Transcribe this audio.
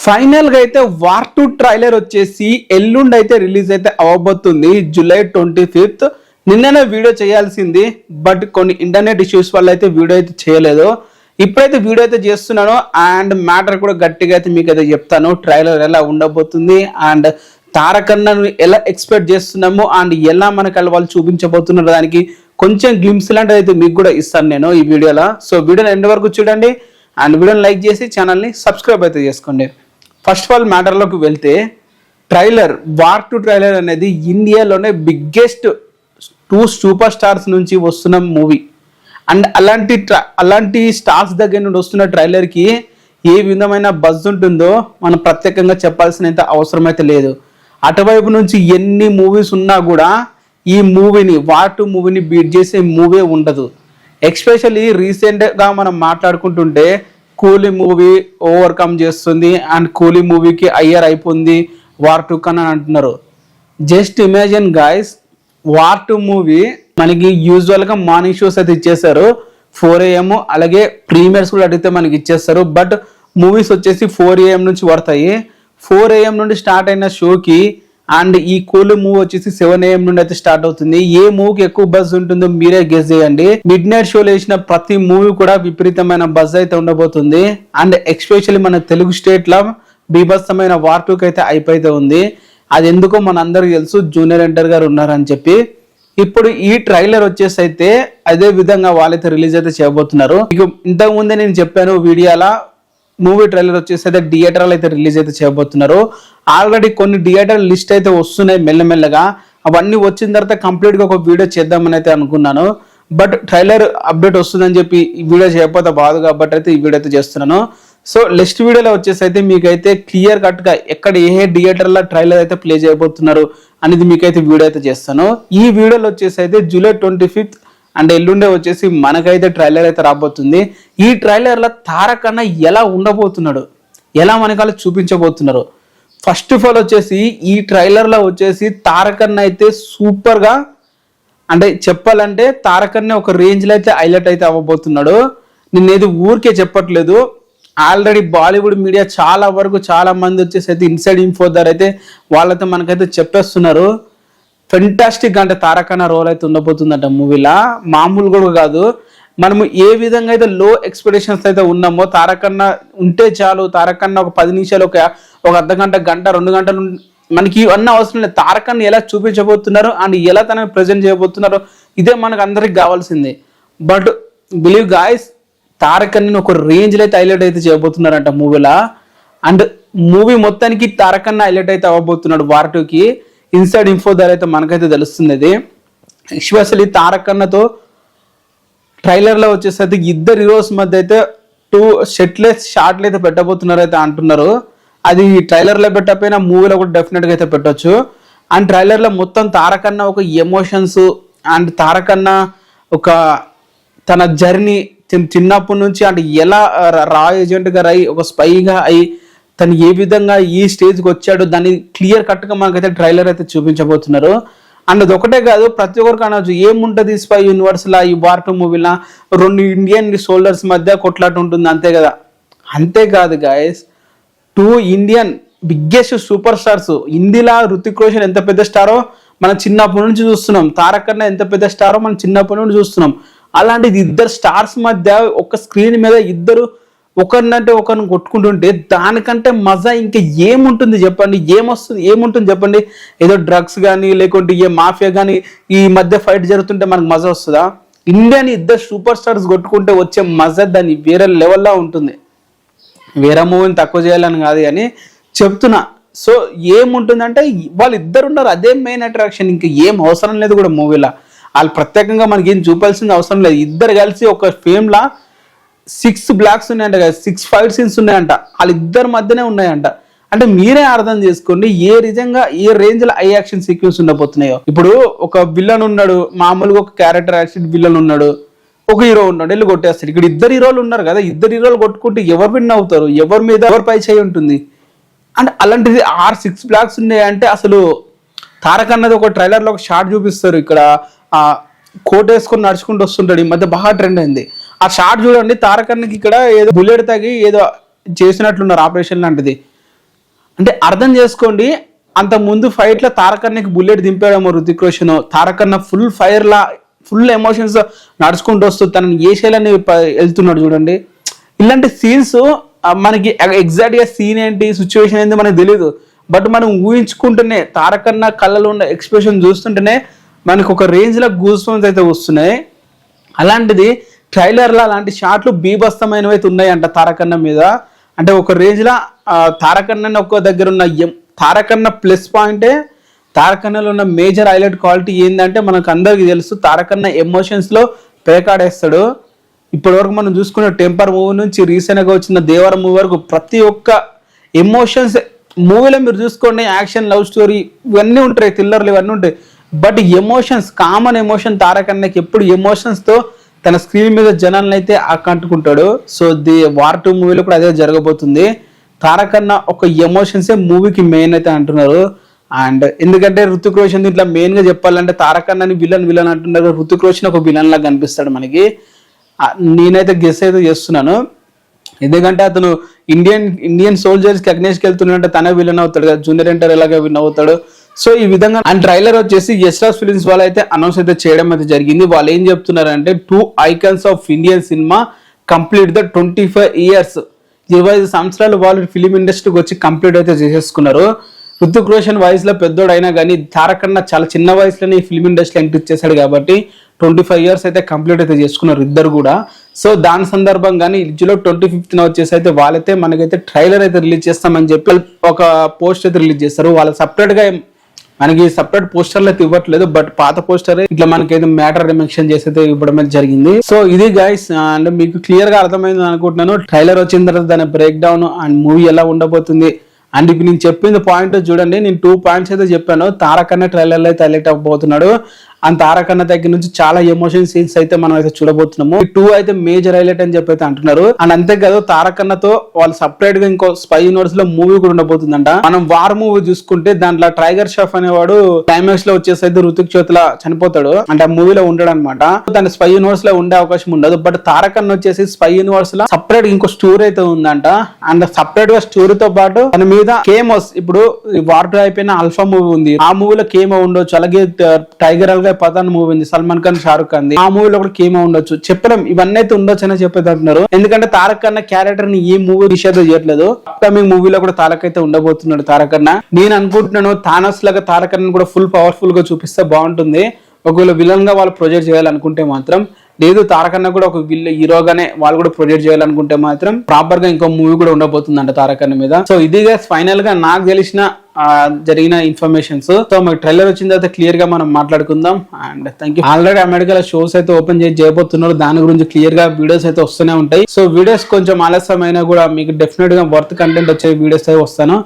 Final గా అయితే war 2 trailer వచ్చేసి ఎల్లుండి అయితే రిలీజ్ అయితే అవ్వబోతుంది జూలై 25th. నిన్ననే వీడియో చేయాల్సింది, బట్ కొన్ని ఇంటర్నెట్ ఇష్యూస్ వల్ల అయితే వీడియో అయితే చేయలేదు. ఇప్పుడైతే వీడియో అయితే చేస్తున్నాను అండ్ మ్యాటర్ కూడా గట్టిగా అయితే మీకు అయితే చెప్తాను. ట్రైలర్ ఎలా ఉండబోతుంది అండ్ తారకన్నను ఎలా ఎక్స్పెక్ట్ చేస్తున్నాము అండ్ ఎలా మనకు వాళ్ళు చూపించబోతున్నారు దానికి కొంచెం గ్లిమ్స్ లాంటిది అయితే మీకు కూడా ఇస్తాను నేను ఈ వీడియోలో. సో వీడియోని ఎండ్ వరకు చూడండి అండ్ వీడియోని లైక్ చేసి ఛానల్ని సబ్స్క్రైబ్ అయితే చేసుకోండి. ఫస్ట్ ఆఫ్ ఆల్ మ్యాటర్లోకి వెళ్తే ట్రైలర్ వార్ 2 ట్రైలర్ అనేది ఇండియాలోనే బిగ్గెస్ట్ 2 సూపర్ స్టార్స్ నుంచి వస్తున్న మూవీ అండ్ అలాంటి స్టార్స్ దగ్గర నుండి వస్తున్న ట్రైలర్కి ఏ విధమైన బజ్ ఉంటుందో మనం ప్రత్యేకంగా చెప్పాల్సిన అవసరం అయితే లేదు. అటువైపు నుంచి ఎన్ని మూవీస్ ఉన్నా కూడా ఈ మూవీని వార్ 2 మూవీని బీట్ చేసే మూవీ ఉండదు. ఎస్పెషల్లీ రీసెంట్గా మనం మాట్లాడుకుంటుంటే కూలీ మూవీ ఓవర్కమ్ చేస్తుంది అండ్ కూలీ మూవీకి అయ్యర్ అయిపోయింది వార్ 2 కన్నా అంటున్నారు. Just imagine guys, war 2 movie మనకి యూజువల్గా మార్నింగ్ షోస్ అయితే ఇచ్చేస్తారు 4 AM, అలాగే ప్రీమియర్స్ కూడా అడిగితే మనకి ఇచ్చేస్తారు. బట్ మూవీస్ వచ్చేసి 4 AM నుంచి పడతాయి. 4 AM నుండి స్టార్ట్ అయిన షోకి అండ్ ఈ కూలీ మూవీ వచ్చేసి 7 AM నుండి అయితే స్టార్ట్ అవుతుంది. ఏ మూవీకి ఎక్కువ బజ్ ఉంటుందో మీరే గెస్ చేయండి. మిడ్ నైట్ షోలో వేసిన ప్రతి మూవీ కూడా విపరీతమైన బజ్ అయితే ఉండబోతుంది అండ్ ఎస్పెషల్లీ మన తెలుగు స్టేట్ లో బీభత్సమైన వార్ 2 అయితే అయిపోతే ఉంది. అది ఎందుకో మన అందరికి తెలుసు, జూనియర్ ఎన్టీఆర్ గారు ఉన్నారని చెప్పి. ఇప్పుడు ఈ ట్రైలర్ వచ్చేసి అయితే అదే విధంగా వాళ్ళైతే రిలీజ్ అయితే చేయబోతున్నారు. ఇంతకు ముందే నేను చెప్పాను వీడియోలా, మూవీ ట్రైలర్ వచ్చేసి అయితే థియేటర్లు అయితే రిలీజ్ అయితే చేయబోతున్నారు. ఆల్రెడీ కొన్ని థియేటర్ లిస్ట్ అయితే వస్తున్నాయి మెల్లమెల్లగా. అవన్నీ వచ్చిన తర్వాత కంప్లీట్ గా ఒక వీడియో చేద్దామని అయితే అనుకున్నాను. బట్ ట్రైలర్ అప్డేట్ వస్తుందని చెప్పి ఈ వీడియో చేయకపోతే బాధ కాబట్టి అయితే ఈ వీడియో అయితే చేస్తున్నాను. సో నెక్స్ట్ వీడియోలో వచ్చేసి అయితే మీకైతే క్లియర్ కట్ గా ఎక్కడ ఏ థియేటర్ల ట్రైలర్ అయితే ప్లే చేయబోతున్నారు అనేది మీకైతే వీడియో అయితే చేస్తాను. ఈ వీడియోలో వచ్చేసి అయితే జూలై 25th అండ్ ఎల్లుండే వచ్చేసి మనకైతే ట్రైలర్ అయితే రాబోతుంది. ఈ ట్రైలర్లో తారకన్న ఎలా ఉండబోతున్నాడు, ఎలా మనకాల చూపించబోతున్నారు. ఫస్ట్ ఆఫ్ ఆల్ వచ్చేసి ఈ ట్రైలర్లో వచ్చేసి తారకన్న అయితే సూపర్గా, అంటే చెప్పాలంటే తారకన్న ఒక రేంజ్లో అయితే హైలైట్ అయితే అవ్వబోతున్నాడు. నేనేది ఊరికే చెప్పట్లేదు, ఆల్రెడీ బాలీవుడ్ మీడియా చాలా వరకు చాలా మంది వచ్చేసి అయితే ఇన్సైడ్ ఇన్ఫో ద్వారా అయితే వాళ్ళైతే మనకైతే చెప్పేస్తున్నారు. ఫెంటాస్టిక్ అంటే తారకన్న రోల్ అయితే ఉండబోతుందంట మూవీలా, మామూలు కూడా కాదు. మనము ఏ విధంగా అయితే లో ఎక్స్పెక్టేషన్స్ అయితే ఉన్నామో తారకన్న ఉంటే చాలు, తారకన్న ఒక 10 నిమిషాలు ఒక అర్ధగంట, గంట, 2 గంటలు మనకి ఇవన్నీ అవసరం లేదు. తారకన్న ఎలా చూపించబోతున్నారు అండ్ ఎలా తనని ప్రజెంట్ చేయబోతున్నారు ఇదే మనకు అందరికి కావాల్సింది. బట్ బిలీవ్ గాయస్, తారకన్నని ఒక రేంజ్లో అయితే హైలైట్ అయితే చేయబోతున్నారంట మూవీలా. అండ్ మూవీ మొత్తానికి తారకన్న హైలైట్ అయితే అవ్వబోతున్నాడు వార్ 2కి. ఇన్సైడ్ ఇన్ఫో ద్వారా అయితే మనకైతే తెలుస్తుంది. అది ఎస్పెషల్లీ తారకన్నతో ట్రైలర్లో వచ్చేసి అయితే ఇద్దరు హీరోస్ మధ్య అయితే 2 షర్ట్లెస్ షార్ట్లు అయితే పెట్టబోతున్నారు అయితే అంటున్నారు. అది ట్రైలర్లో పెట్టకపోయినా మూవీలో కూడా డెఫినెట్గా అయితే పెట్టవచ్చు. అండ్ ట్రైలర్లో మొత్తం తారకన్న ఒక ఎమోషన్స్ అండ్ తారకన్న ఒక తన జర్నీ చిన్నప్పటి నుంచి అంటే ఎలా రా ఏజెంట్గా అయి ఒక స్పైగా అయి తను ఏ విధంగా ఈ స్టేజ్కి వచ్చాడు దాన్ని క్లియర్ కట్గా మనకైతే ట్రైలర్ అయితే చూపించబోతున్నారు. అండ్ అది ఒకటే కాదు, ప్రతి ఒక్కరికి అనవచ్చు ఏముంటుంది స్పై యూనివర్స్లా ఈ వార్ 2 మూవీలా 2 ఇండియన్ సోల్జర్స్ మధ్య కొట్లాట ఉంటుంది అంతే కదా. అంతేకాదు guys, 2 Indian biggest superstars. హిందీలా హృతిక్ రోషన్ ఎంత పెద్ద స్టారో మనం చిన్నప్పటి నుంచి చూస్తున్నాం, తారకన్న ఎంత పెద్ద స్టారో మనం చిన్నప్పటి నుంచి చూస్తున్నాం. అలాంటిది ఇద్దరు స్టార్స్ మధ్య ఒక స్క్రీన్ మీద ఇద్దరు ఒకరినంటే ఒకరిని కొట్టుకుంటుంటే దానికంటే మజా ఇంకా ఏముంటుంది చెప్పండి, ఏముంటుంది చెప్పండి. ఏదో డ్రగ్స్ కానీ లేకుంటే ఏ మాఫియా కానీ ఈ మధ్య ఫైట్ జరుగుతుంటే మనకు మజా వస్తుందా? ఇండియాని ఇద్దరు సూపర్ స్టార్స్ కొట్టుకుంటే వచ్చే మజా దాన్ని వేరే లెవెల్లో ఉంటుంది. వేరే మూవీని తక్కువ చేయాలని కాదు కానీ చెప్తున్నా. సో ఏముంటుందంటే వాళ్ళు ఇద్దరు ఉన్నారు, అదే మెయిన్ అట్రాక్షన్. ఇంకా ఏం అవసరం లేదు కూడా మూవీలో. వాళ్ళు ప్రత్యేకంగా మనకి ఏం చూపాల్సింది అవసరం లేదు. ఇద్దరు కలిసి ఒక ఫేమ్లా 6 బ్లాక్స్ ఉన్నాయంట కదా, 6 ఫైట్ సీన్స్ ఉన్నాయంట, వాళ్ళిద్దరి మధ్యనే ఉన్నాయంట. అంటే మీరే అర్థం చేసుకోండి ఏ రేంజ్ లో ఐ యాక్షన్ సీక్వెన్స్ ఉండబోతున్నాయో. ఇప్పుడు ఒక విలన్ ఉన్నాడు, మామూలుగా ఒక క్యారెక్టర్ యాక్షన్ విలన్ ఉన్నాడు, ఒక హీరో ఉన్నాడు, వెళ్ళి కొట్టేస్తాడు. ఇక్కడ ఇద్దరు హీరోలు ఉన్నారు కదా, ఇద్దరు హీరోలు కొట్టుకుంటే ఎవరు విన్ అవుతారు, ఎవరి మీద ఎవరు పై చేయి ఉంటుంది. అంటే అలాంటిది 6 బ్లాక్స్ ఉన్నాయంటే అసలు తారకన్నది ఒక ట్రైలర్లో ఒక షార్ట్ చూపిస్తారు. ఇక్కడ కోట్ వేసుకొని నడుచుకుంటూ వస్తుంటాడు, ఈ మధ్య బాగా ట్రెండ్ అయింది ఆ షార్ట్ చూడండి. తారకన్నకి ఇక్కడ ఏదో బుల్లెట్ తగి ఏదో చేసినట్లున్నారు ఆపరేషన్ లాంటిది. అంటే అర్థం చేసుకోండి, అంత ముందు ఫైట్ లో తారకన్నకి బుల్లెట్ దింపాడేమో రుతిక్ రోషన్. తారకన్న ఫుల్ ఫైర్ లా ఫుల్ ఎమోషన్స్ నడుచుకుంటూ వస్తూ తనని ఏ శైలని వెళ్తున్నాడు చూడండి. ఇలాంటి సీన్స్ మనకి ఎగ్జాక్ట్ గా సీన్ ఏంటి సిచ్యువేషన్ ఏంటి మనకు తెలియదు, బట్ మనం ఊహించుకుంటూనే తారకన్న కళ్ళలో ఉన్న ఎక్స్ప్రెషన్ చూస్తుంటేనే మనకు ఒక రేంజ్ లో గూస్ బంప్స్ అయితే వస్తున్నాయి. అలాంటిది ట్రైలర్లో అలాంటి షాట్లు బీభత్సమైనవి అయితే ఉన్నాయంట తారకన్న మీద. అంటే ఒక రేంజ్ లా తారకన్న ఒక్క దగ్గర ఉన్న తారకన్న ప్లస్ పాయింటే, తారకన్నలో ఉన్న మేజర్ హైలైట్ క్వాలిటీ ఏంటంటే మనకు అందరికీ తెలుసు, తారకన్న ఎమోషన్స్ లో పేకాడేస్తాడు. ఇప్పటి వరకు మనం చూసుకున్న టెంపర్ మూవీ నుంచి రీసెంట్గా వచ్చిన దేవర మూవీ వరకు ప్రతి ఒక్క ఎమోషన్స్ మూవీలో మీరు చూసుకోండి, యాక్షన్, లవ్ స్టోరీ ఇవన్నీ ఉంటాయి, థ్రిల్లర్లు ఇవన్నీ ఉంటాయి. బట్ ఎమోషన్స్, కామన్ ఎమోషన్ తారకన్నకి ఎప్పుడు ఎమోషన్స్తో తన స్క్రీన్ మీద జనాలను అయితే ఆకట్టుకుంటాడు. సో వార్ 2 మూవీలో కూడా అదే జరగబోతుంది. తారకన్న ఒక ఎమోషన్సే మూవీకి మెయిన్ అయితే అంటున్నారు. అండ్ ఎందుకంటే రుతిక్ రోషన్ ఇట్లా మెయిన్గా చెప్పాలంటే తారకన్నని విలన్ అంటున్నారు, రుతిక్ రోషన్ ఒక విలన్ లాగా కనిపిస్తాడు మనకి. నేనైతే గెస్ అయితే చేస్తున్నాను, ఎందుకంటే అతను ఇండియన్ సోల్జర్స్కి అగ్నేష్కి వెళ్తున్నాడంటే తనే విలన్ అవుతాడు కదా, జూనియర్ ఎన్టీఆర్ ఎలాగ విన్ అవుతాడు. సో ఈ విధంగా అండ్ ట్రైలర్ వచ్చేసి యశ్రాజ్ ఫిలిమ్స్ వాళ్ళు అయితే అనౌన్స్ అయితే చేయడం అయితే జరిగింది. వాళ్ళు ఏం చెప్తున్నారంటే 2 icons of Indian cinema complete the 25 years, 25 సంవత్సరాలు వాళ్ళు ఫిలిం ఇండస్ట్రీకి వచ్చి కంప్లీట్ అయితే చేసేసుకున్నారు. రుతిక్ రోషన్ వయసులో పెద్దోడు అయినా కానీ తారకన్న చాలా చిన్న వయసులోనే ఈ ఫిలిం ఇండస్ట్రీ ఎంట్రీ ఇచ్చేసాడు కాబట్టి 25 ఇయర్స్ అయితే కంప్లీట్ అయితే చేసుకున్నారు ఇద్దరు కూడా. సో దాని సందర్భంగానే జూలై 25న వచ్చేసి అయితే వాళ్ళైతే మనకైతే ట్రైలర్ అయితే రిలీజ్ చేస్తామని చెప్పి ఒక పోస్ట్ అయితే రిలీజ్ చేస్తారు. వాళ్ళు సపరేట్ గా మనకి సపరేట్ పోస్టర్లు అయితే ఇవ్వట్లేదు, బట్ పాత పోస్టర్ ఇట్లా మనకైతే మ్యాటర్ మెన్షన్ చేసి అయితే ఇవ్వడం అయితే జరిగింది. సో ఇది గైస్, అండ్ మీకు క్లియర్ గా అర్థమైంది అనుకుంటున్నాను. ట్రైలర్ వచ్చిన తర్వాత దాని బ్రేక్ డౌన్ అండ్ మూవీ ఎలా ఉండబోతుంది. అండ్ ఇప్పుడు నేను చెప్పింది పాయింట్ చూడండి, నేను 2 పాయింట్స్ అయితే చెప్పాను. తారకన్న ట్రైలర్లో అయితే హైలైట్ అవ్వబోతున్నాడు, అండ్ తారకన్న దగ్గర నుంచి చాలా ఎమోషన్ సీన్స్ అయితే మనం అయితే చూడబోతున్నాము. 2 అయితే మేజర్ హైలైట్ అని చెప్పి అయితే అంటున్నారు. అండ్ అంతేకాదు తారకన్నతో వాళ్ళు సపరేట్ గా ఇంకో స్పై యూనివర్స్ లో మూవీ కూడా ఉండబోతుందంట. మనం వార్ మూవీ చూసుకుంటే దాంట్లో టైగర్ షాఫ్ అనేవాడు క్లైమాక్స్ లో వచ్చేసి అయితే రుతిక్ చేతుల చనిపోతాడు, అంటే ఆ మూవీలో ఉండడు అనమాట. దాని స్పై యూనివర్స్ లో ఉండే అవకాశం ఉండదు. బట్ తారకన్న వచ్చేసి స్పై యూనివర్స్ లో సపరేట్ ఇంకో స్టోరీ అయితే ఉందంట. అండ్ సపరేట్ గా స్టోరీతో పాటు తన మీద కేమోస్, ఇప్పుడు వార్ 2 అయిపోయిన అల్ఫా మూవీ ఉంది, ఆ మూవీలో కేమో ఉండొచ్చు. అలాగే టైగర్ అల్గా పతాన్ మూవీ ఉంది, సల్మాన్ ఖాన్, షారుఖ్ ఖాన్, ఆ మూవీలో కూడా కేమో ఉండొచ్చు. చెప్పడం ఇవన్నీ అయితే ఉండొచ్చు అని చెప్పేది అంటున్నారు. ఎందుకంటే తారకన్న క్యారెక్టర్ ని ఈ మూవీ నిషేధ చేయట్లేదు, అప్కమింగ్ మూవీలో కూడా తారక్ అయితే ఉండబోతున్నాడు తారకన్న. నేను అనుకుంటున్నాను థానోస్ లాగా తారకన్న కూడా ఫుల్ పవర్ఫుల్ గా చూపిస్తే బాగుంటుంది. ఒకవేళ విలన్ గా వాళ్ళు ప్రొజెక్ట్ చేయాలనుకుంటే మాత్రం, లేదు తారకన్న కూడా ఒక హీరోగానే వాళ్ళు కూడా ప్రొజెక్ట్ చేయాలనుకుంటే మాత్రం ప్రాపర్ గా ఇంకో మూవీ కూడా ఉండబోతుందంట తారకన్న మీద. సో ఇది ఫైనల్ గా నాకు తెలిసిన జరిగిన ఇన్ఫర్మేషన్స్. సో మాకు ట్రైలర్ వచ్చిన తర్వాత క్లియర్ గా మనం మాట్లాడుకుందాం. And thank you. ఆల్రెడీ అమెరికాలో షోస్ అయితే ఓపెన్ చేయబోతున్నారు, దాని గురించి క్లియర్ గా వీడియోస్ అయితే వస్తూనే ఉంటాయి. సో వీడియోస్ కొంచెం ఆలస్యమైనా కూడా మీకు డెఫినెట్ గా వర్త్ కంటెంట్ వచ్చే వీడియోస్ అయితే వస్తాను.